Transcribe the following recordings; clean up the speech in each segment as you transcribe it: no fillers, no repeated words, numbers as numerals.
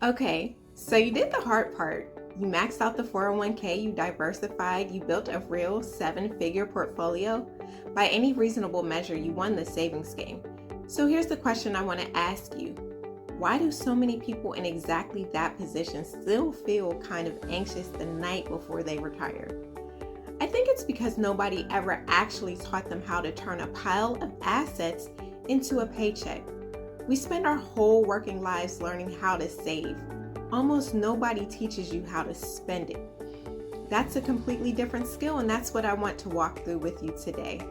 Okay, so you did the hard part. You maxed out the 401k, you diversified, you built a real 7-figure portfolio. By any reasonable measure, you won the savings game. So here's the question I want to ask you. Why do so many people in exactly that position still feel kind of anxious the night before they retire? I think it's because nobody ever actually taught them how to turn a pile of assets into a paycheck. We spend our whole working lives learning how to save. Almost nobody teaches you how to spend it. That's a completely different skill, and that's what I want to walk through with you today.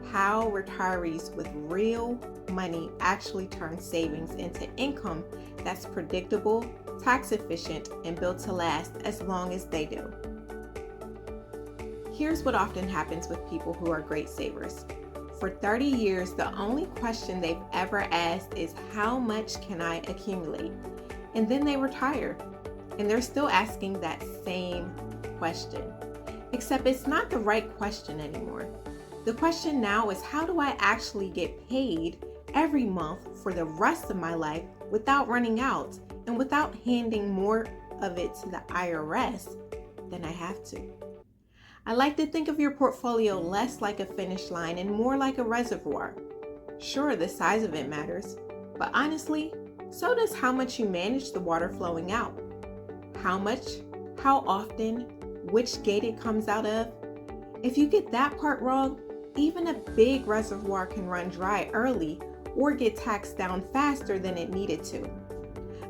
How retirees with real money actually turn savings into income that's predictable, tax efficient, and built to last as long as they do. Here's what often happens with people who are great savers. For 30 years, the only question they've ever asked is, how much can I accumulate? And then they retire, and they're still asking that same question. Except it's not the right question anymore. The question now is, how do I actually get paid every month for the rest of my life without running out and without handing more of it to the IRS than I have to? I like to think of your portfolio less like a finish line and more like a reservoir. Sure, the size of it matters, but honestly, so does how much you manage the water flowing out. How much, how often, which gate it comes out of. If you get that part wrong, even a big reservoir can run dry early or get taxed down faster than it needed to.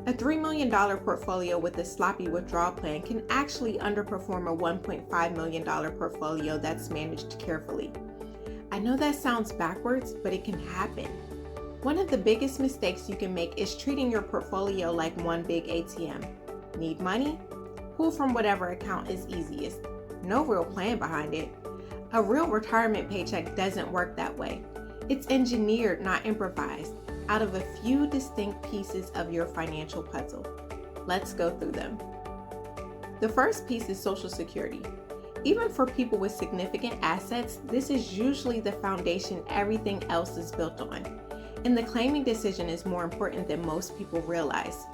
A $3 million portfolio with a sloppy withdrawal plan can actually underperform a $1.5 million portfolio that's managed carefully. I know that sounds backwards, but it can happen. One of the biggest mistakes you can make is treating your portfolio like one big ATM. Need money? Pull from whatever account is easiest. No real plan behind it. A real retirement paycheck doesn't work that way. It's engineered, not improvised, out of a few distinct pieces of your financial puzzle. Let's go through them. The first piece is Social Security. Even for people with significant assets, this is usually the foundation everything else is built on. And the claiming decision is more important than most people realize.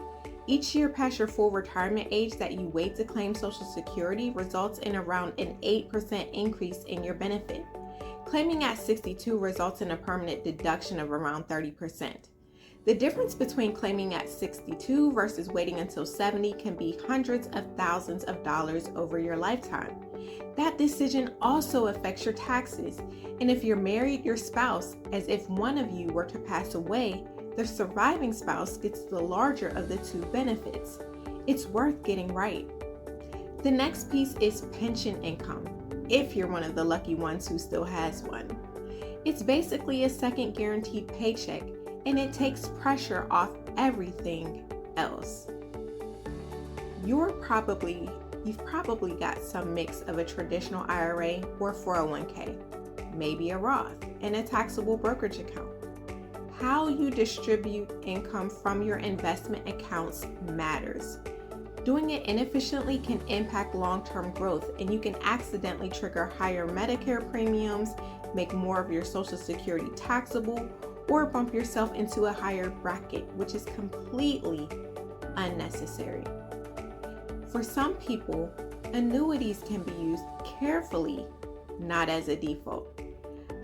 Each year past your full retirement age that you wait to claim Social Security results in around an 8% increase in your benefit. Claiming at 62 results in a permanent deduction of around 30%. The difference between claiming at 62 versus waiting until 70 can be hundreds of thousands of dollars over your lifetime. That decision also affects your taxes, and if you're married, your spouse, as if one of you were to pass away, the surviving spouse gets the larger of the two benefits. It's worth getting right. The next piece is pension income, if you're one of the lucky ones who still has one. It's basically a second guaranteed paycheck, and it takes pressure off everything else. You've probably got some mix of a traditional IRA or 401k, maybe a Roth, and a taxable brokerage account. How you distribute income from your investment accounts matters. Doing it inefficiently can impact long-term growth, and you can accidentally trigger higher Medicare premiums, make more of your Social Security taxable, or bump yourself into a higher bracket, which is completely unnecessary. For some people, annuities can be used carefully, not as a default.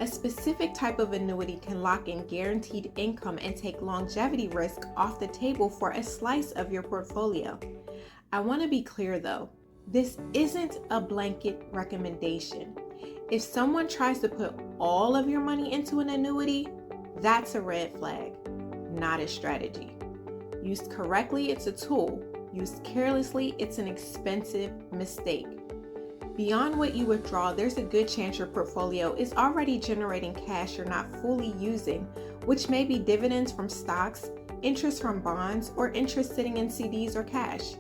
A specific type of annuity can lock in guaranteed income and take longevity risk off the table for a slice of your portfolio. I want to be clear though, this isn't a blanket recommendation. If someone tries to put all of your money into an annuity, that's a red flag, not a strategy. Used correctly, it's a tool. Used carelessly, it's an expensive mistake. Beyond what you withdraw, there's a good chance your portfolio is already generating cash you're not fully using, which may be dividends from stocks, interest from bonds, or interest sitting in CDs or cash.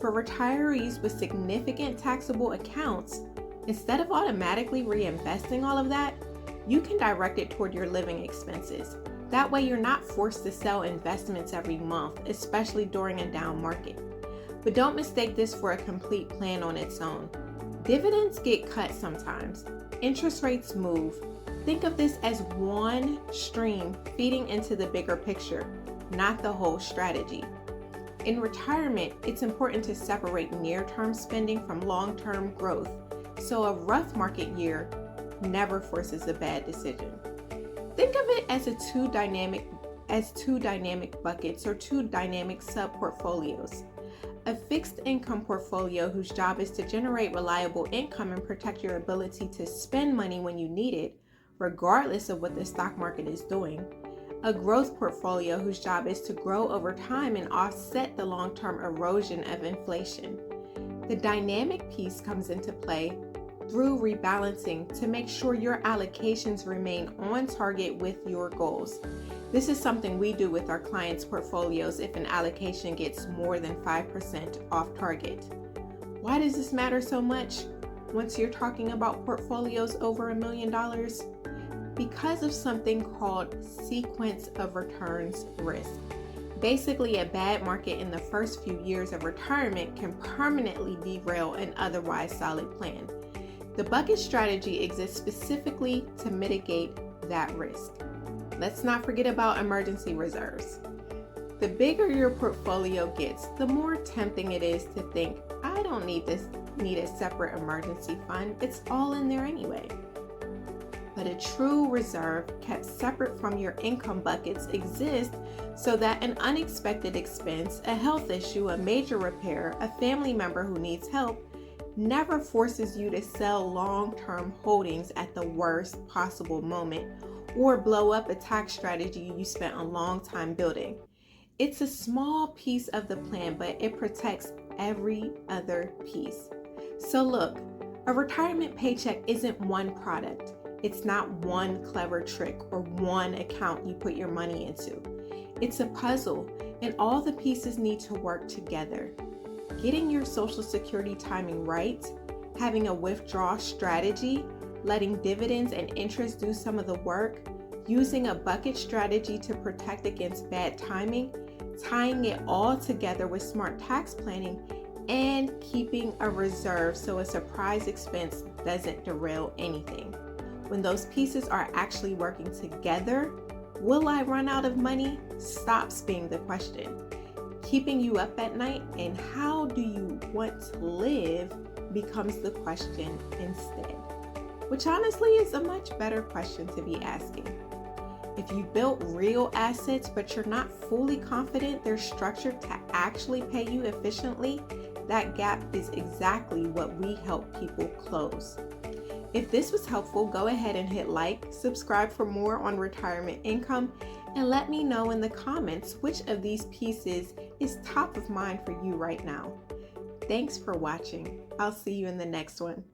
For retirees with significant taxable accounts, instead of automatically reinvesting all of that, you can direct it toward your living expenses. That way you're not forced to sell investments every month, especially during a down market. But don't mistake this for a complete plan on its own. Dividends get cut sometimes. Interest rates move. Think of this as one stream feeding into the bigger picture, not the whole strategy. In retirement, it's important to separate near-term spending from long-term growth, so a rough market year never forces a bad decision. Think of it as two dynamic buckets or two dynamic sub-portfolios. A fixed income portfolio whose job is to generate reliable income and protect your ability to spend money when you need it, regardless of what the stock market is doing. A growth portfolio whose job is to grow over time and offset the long-term erosion of inflation. The dynamic piece comes into play through rebalancing to make sure your allocations remain on target with your goals. This is something we do with our clients' portfolios if an allocation gets more than 5% off target. Why does this matter so much once you're talking about portfolios over $1 million? Because of something called sequence of returns risk. Basically, a bad market in the first few years of retirement can permanently derail an otherwise solid plan. The bucket strategy exists specifically to mitigate that risk. Let's not forget about emergency reserves. The bigger your portfolio gets, the more tempting it is to think, I don't need a separate emergency fund. It's all in there anyway. But a true reserve kept separate from your income buckets exists so that an unexpected expense, a health issue, a major repair, a family member who needs help, never forces you to sell long-term holdings at the worst possible moment or blow up a tax strategy you spent a long time building. It's a small piece of the plan, but it protects every other piece. So look, a retirement paycheck isn't one product. It's not one clever trick or one account you put your money into. It's a puzzle, and all the pieces need to work together. Getting your Social Security timing right, having a withdrawal strategy, letting dividends and interest do some of the work, using a bucket strategy to protect against bad timing, tying it all together with smart tax planning, and keeping a reserve so a surprise expense doesn't derail anything. When those pieces are actually working together, will I run out of money? Stops being the question. Keeping you up at night and how do you want to live becomes the question instead. Which honestly is a much better question to be asking. If you built real assets but you're not fully confident they're structured to actually pay you efficiently, that gap is exactly what we help people close. If this was helpful, go ahead and hit like, subscribe for more on retirement income, and let me know in the comments which of these pieces is top of mind for you right now. Thanks for watching. I'll see you in the next one.